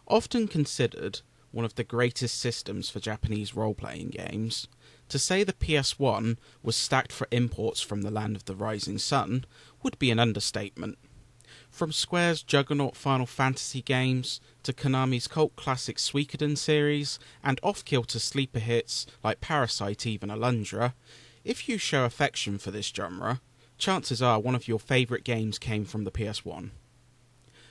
Often considered one of the greatest systems for Japanese role-playing games, to say the PS1 was stacked for imports from the land of the rising sun would be an understatement. From Square's juggernaut Final Fantasy games, to Konami's cult classic Suikoden series, and off-kilter sleeper hits like Parasite Eve and Alundra, if you show affection for this genre, chances are one of your favourite games came from the PS1.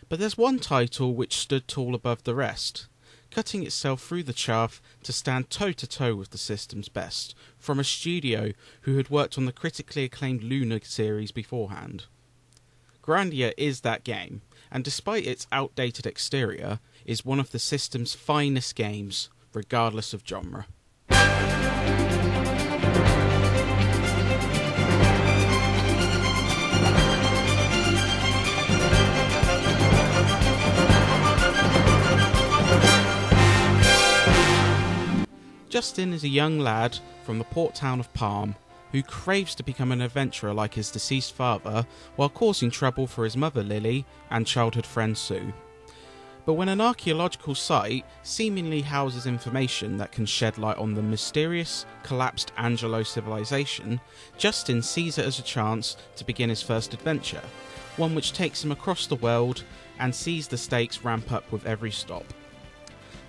But there's one title which stood tall above the rest, cutting itself through the chaff to stand toe-to-toe with the system's best, from a studio who had worked on the critically acclaimed Luna series beforehand. Grandia is that game, and despite its outdated exterior, is one of the system's finest games, regardless of genre. Justin is a young lad from the port town of Palm who craves to become an adventurer like his deceased father while causing trouble for his mother Lily and childhood friend Sue. But when an archaeological site seemingly houses information that can shed light on the mysterious, collapsed Angelo civilization, Justin sees it as a chance to begin his first adventure, one which takes him across the world and sees the stakes ramp up with every stop.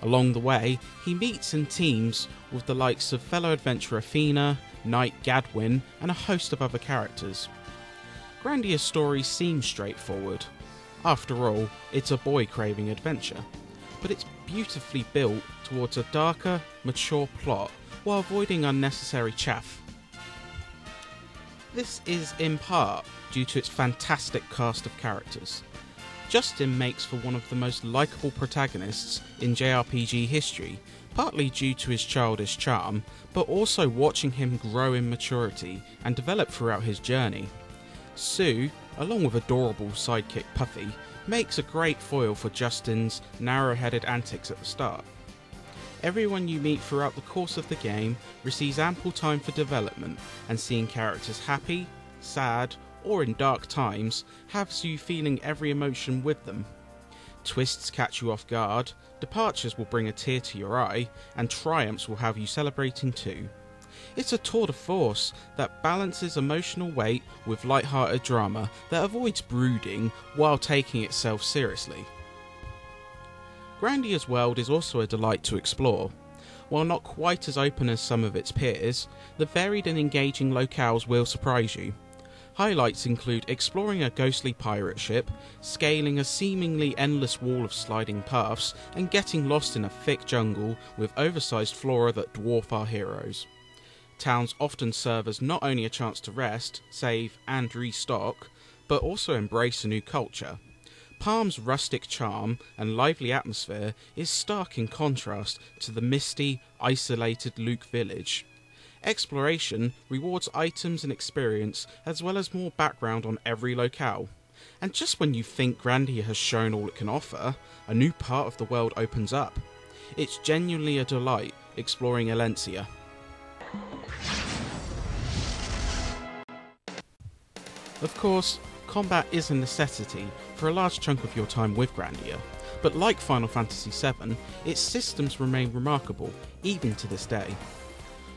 Along the way, he meets and teams with the likes of fellow adventurer Athena, Knight Gadwin, and a host of other characters. Grandia's story seems straightforward. After all, it's a boy craving adventure, but it's beautifully built towards a darker, mature plot while avoiding unnecessary chaff. This is in part due to its fantastic cast of characters. Justin makes for one of the most likeable protagonists in JRPG history, partly due to his childish charm, but also watching him grow in maturity and develop throughout his journey. Sue, along with adorable sidekick Puffy, makes a great foil for Justin's narrow-headed antics at the start. Everyone you meet throughout the course of the game receives ample time for development, and seeing characters happy, sad, or in dark times has you feeling every emotion with them. Twists catch you off guard, departures will bring a tear to your eye, and triumphs will have you celebrating too. It's a tour de force that balances emotional weight with light-hearted drama that avoids brooding while taking itself seriously. Grandia's world is also a delight to explore. While not quite as open as some of its peers, the varied and engaging locales will surprise you. Highlights include exploring a ghostly pirate ship, scaling a seemingly endless wall of sliding paths, and getting lost in a thick jungle with oversized flora that dwarf our heroes. Towns often serve as not only a chance to rest, save, and restock, but also embrace a new culture. Palm's rustic charm and lively atmosphere is stark in contrast to the misty, isolated Luke village. Exploration rewards items and experience, as well as more background on every locale. And just when you think Grandia has shown all it can offer, a new part of the world opens up. It's genuinely a delight exploring Elencia. Of course, combat is a necessity for a large chunk of your time with Grandia, but like Final Fantasy VII, its systems remain remarkable, even to this day.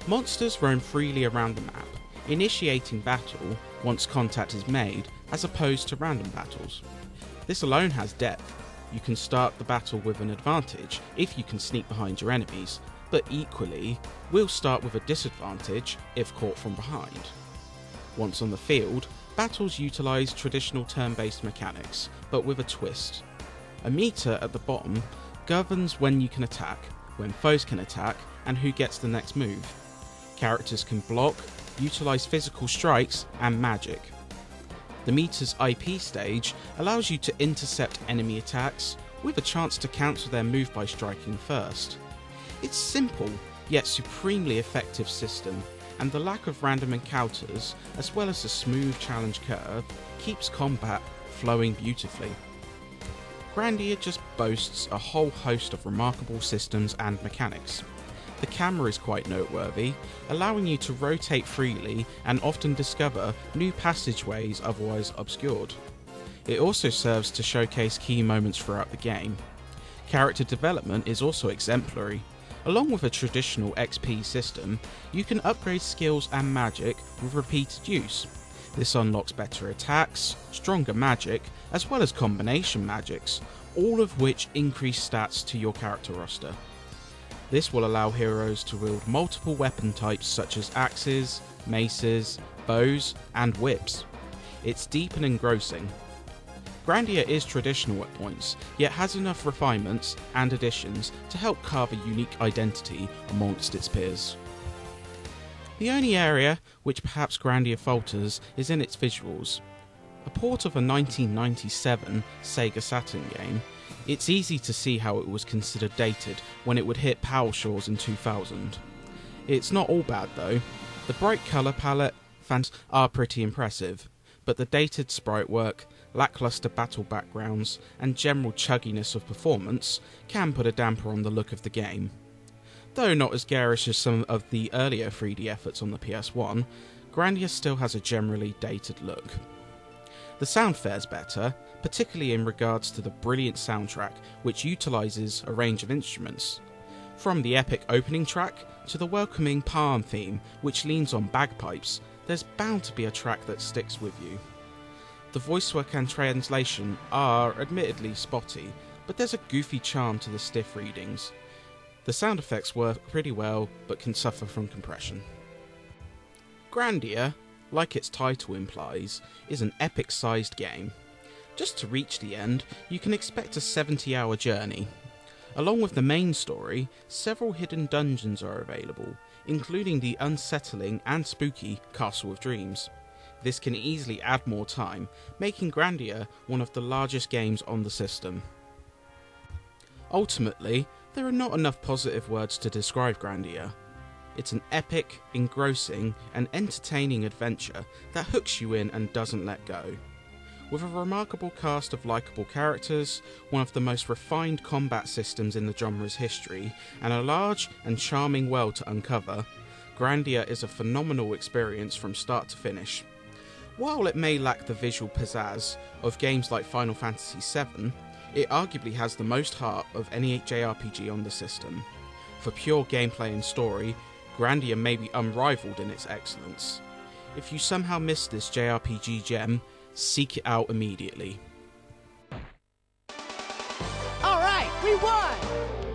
Monsters roam freely around the map, initiating battle once contact is made, as opposed to random battles. This alone has depth. You can start the battle with an advantage if you can sneak behind your enemies, but equally, will start with a disadvantage if caught from behind. Once on the field, battles utilise traditional turn-based mechanics, but with a twist. A meter at the bottom governs when you can attack, when foes can attack, and who gets the next move. Characters can block, utilise physical strikes, and magic. The meter's IP stage allows you to intercept enemy attacks, with a chance to cancel their move by striking first. It's simple, yet supremely effective system, and the lack of random encounters, as well as a smooth challenge curve, keeps combat flowing beautifully. Grandia just boasts a whole host of remarkable systems and mechanics. The camera is quite noteworthy, allowing you to rotate freely and often discover new passageways otherwise obscured. It also serves to showcase key moments throughout the game. Character development is also exemplary. Along with a traditional XP system, you can upgrade skills and magic with repeated use. This unlocks better attacks, stronger magic, as well as combination magics, all of which increase stats to your character roster. This will allow heroes to wield multiple weapon types such as axes, maces, bows, and whips. It's deep and engrossing. Grandia is traditional at points, yet has enough refinements and additions to help carve a unique identity amongst its peers. The only area which perhaps Grandia falters is in its visuals. A port of a 1997 Sega Saturn game, it's easy to see how it was considered dated when it would hit PAL Shores in 2000. It's not all bad though. The bright colour palette fans are pretty impressive, but the dated sprite work, lackluster battle backgrounds, and general chugginess of performance can put a damper on the look of the game. Though not as garish as some of the earlier 3D efforts on the PS1, Grandia still has a generally dated look. The sound fares better, particularly in regards to the brilliant soundtrack which utilises a range of instruments. From the epic opening track to the welcoming Palm theme which leans on bagpipes, there's bound to be a track that sticks with you. The voice work and translation are admittedly spotty, but there's a goofy charm to the stiff readings. The sound effects work pretty well, but can suffer from compression. Grandia, like its title implies, is an epic-sized game. Just to reach the end, you can expect a 70-hour journey. Along with the main story, several hidden dungeons are available, including the unsettling and spooky Castle of Dreams. This can easily add more time, making Grandia one of the largest games on the system. Ultimately, there are not enough positive words to describe Grandia. It's an epic, engrossing, and entertaining adventure that hooks you in and doesn't let go. With a remarkable cast of likeable characters, one of the most refined combat systems in the genre's history, and a large and charming world to uncover, Grandia is a phenomenal experience from start to finish. While it may lack the visual pizzazz of games like Final Fantasy VII, it arguably has the most heart of any JRPG on the system. For pure gameplay and story, Grandia may be unrivaled in its excellence. If you somehow missed this JRPG gem, seek it out immediately. Alright, we won!